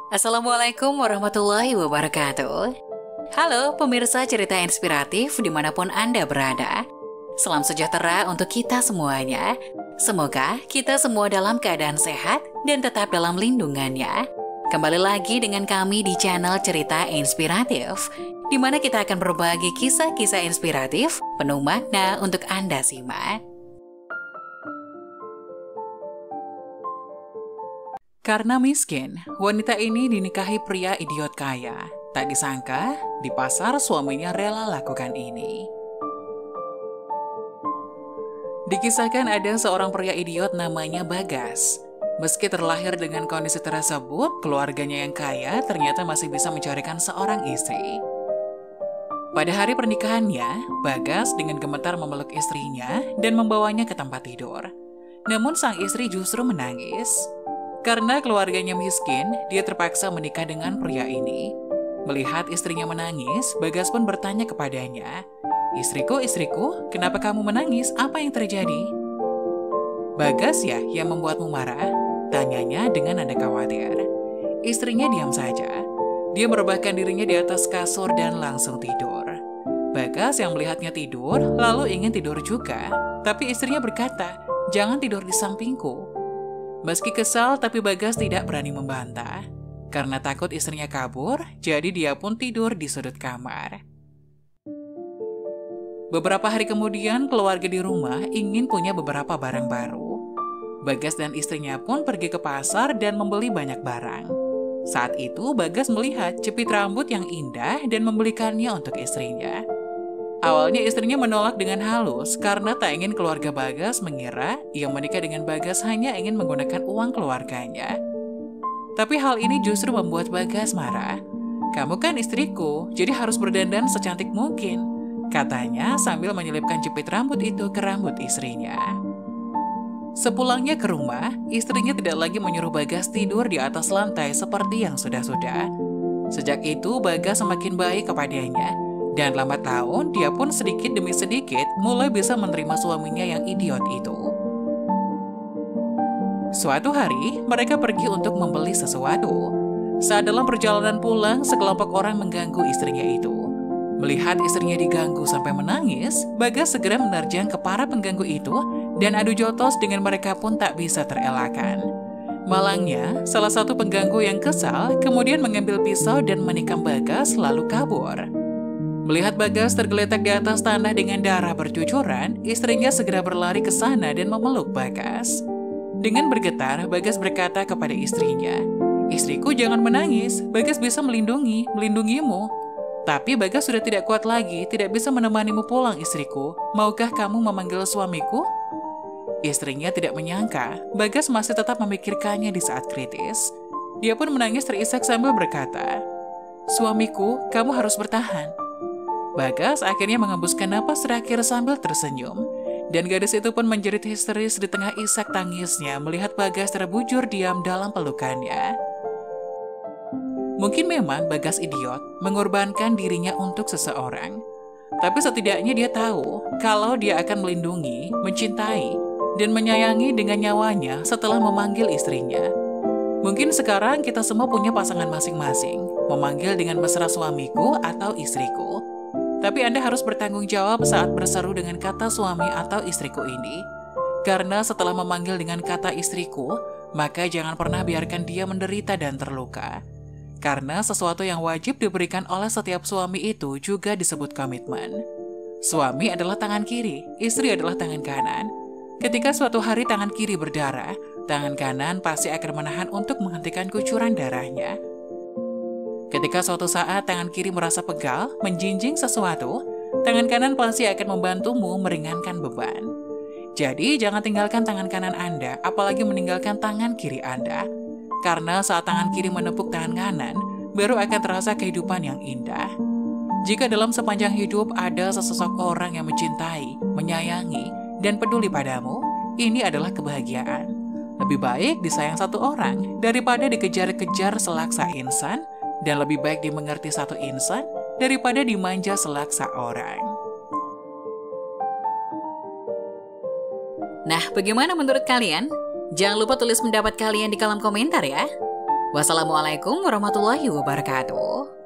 Assalamualaikum warahmatullahi wabarakatuh. Halo pemirsa cerita inspiratif dimanapun Anda berada. Salam sejahtera untuk kita semuanya. Semoga kita semua dalam keadaan sehat dan tetap dalam lindungannya. Kembali lagi dengan kami di channel Cerita Inspiratif, di mana kita akan berbagi kisah-kisah inspiratif penuh makna untuk Anda simak. Karena miskin, wanita ini dinikahi pria idiot kaya. Tak disangka, di pasar suaminya rela lakukan ini. Dikisahkan ada seorang pria idiot namanya Bagas. Meski terlahir dengan kondisi tersebut, keluarganya yang kaya ternyata masih bisa mencarikan seorang istri. Pada hari pernikahannya, Bagas dengan gemetar memeluk istrinya dan membawanya ke tempat tidur. Namun sang istri justru menangis. Karena keluarganya miskin, dia terpaksa menikah dengan pria ini. Melihat istrinya menangis, Bagas pun bertanya kepadanya, "Istriku, istriku, kenapa kamu menangis? Apa yang terjadi?" "Bagas ya yang membuatmu marah?" tanyanya dengan nada khawatir. Istrinya diam saja. Dia merebahkan dirinya di atas kasur dan langsung tidur. Bagas yang melihatnya tidur, lalu ingin tidur juga. Tapi istrinya berkata, "Jangan tidur di sampingku." Meski kesal, tapi Bagas tidak berani membantah. Karena takut istrinya kabur, jadi dia pun tidur di sudut kamar. Beberapa hari kemudian, keluarga di rumah ingin punya beberapa barang baru. Bagas dan istrinya pun pergi ke pasar dan membeli banyak barang. Saat itu, Bagas melihat jepit rambut yang indah dan membelikannya untuk istrinya. Awalnya istrinya menolak dengan halus karena tak ingin keluarga Bagas mengira ia menikah dengan Bagas hanya ingin menggunakan uang keluarganya. Tapi hal ini justru membuat Bagas marah. "Kamu kan istriku, jadi harus berdandan secantik mungkin," katanya sambil menyelipkan jepit rambut itu ke rambut istrinya. Sepulangnya ke rumah, istrinya tidak lagi menyuruh Bagas tidur di atas lantai seperti yang sudah-sudah. Sejak itu Bagas semakin baik kepadanya. Dan lambat laun, dia pun sedikit demi sedikit mulai bisa menerima suaminya yang idiot itu. Suatu hari, mereka pergi untuk membeli sesuatu. Saat dalam perjalanan pulang, sekelompok orang mengganggu istrinya itu. Melihat istrinya diganggu sampai menangis, Bagas segera menerjang ke para pengganggu itu dan adu jotos dengan mereka pun tak bisa terelakkan. Malangnya, salah satu pengganggu yang kesal kemudian mengambil pisau dan menikam Bagas lalu kabur. Melihat Bagas tergeletak di atas tanah dengan darah bercucuran, istrinya segera berlari ke sana dan memeluk Bagas. Dengan bergetar, Bagas berkata kepada istrinya, "Istriku, jangan menangis, Bagas bisa melindungimu." Tapi Bagas sudah tidak kuat lagi, tidak bisa menemanimu pulang istriku. "Maukah kamu memanggil suamiku?" Istrinya tidak menyangka, Bagas masih tetap memikirkannya di saat kritis. Dia pun menangis terisak sambil berkata, "Suamiku, kamu harus bertahan." Bagas akhirnya mengembuskan napas terakhir sambil tersenyum. Dan gadis itu pun menjerit histeris di tengah isak tangisnya melihat Bagas terbujur diam dalam pelukannya. Mungkin memang Bagas idiot mengorbankan dirinya untuk seseorang. Tapi setidaknya dia tahu kalau dia akan melindungi, mencintai, dan menyayangi dengan nyawanya setelah memanggil istrinya. Mungkin sekarang kita semua punya pasangan masing-masing, memanggil dengan mesra suamiku atau istriku. Tapi Anda harus bertanggung jawab saat berseru dengan kata suami atau istriku ini. Karena setelah memanggil dengan kata istriku, maka jangan pernah biarkan dia menderita dan terluka. Karena sesuatu yang wajib diberikan oleh setiap suami itu juga disebut komitmen. Suami adalah tangan kiri, istri adalah tangan kanan. Ketika suatu hari tangan kiri berdarah, tangan kanan pasti akan menahan untuk menghentikan kucuran darahnya. Ketika suatu saat tangan kiri merasa pegal, menjinjing sesuatu, tangan kanan pasti akan membantumu meringankan beban. Jadi jangan tinggalkan tangan kanan Anda, apalagi meninggalkan tangan kiri Anda. Karena saat tangan kiri menepuk tangan kanan, baru akan terasa kehidupan yang indah. Jika dalam sepanjang hidup ada sesosok orang yang mencintai, menyayangi, dan peduli padamu, ini adalah kebahagiaan. Lebih baik disayang satu orang daripada dikejar-kejar selaksa insan, dan lebih baik dimengerti satu insan daripada dimanja selaksa orang. Nah, bagaimana menurut kalian? Jangan lupa tulis pendapat kalian di kolom komentar ya. Wassalamualaikum warahmatullahi wabarakatuh.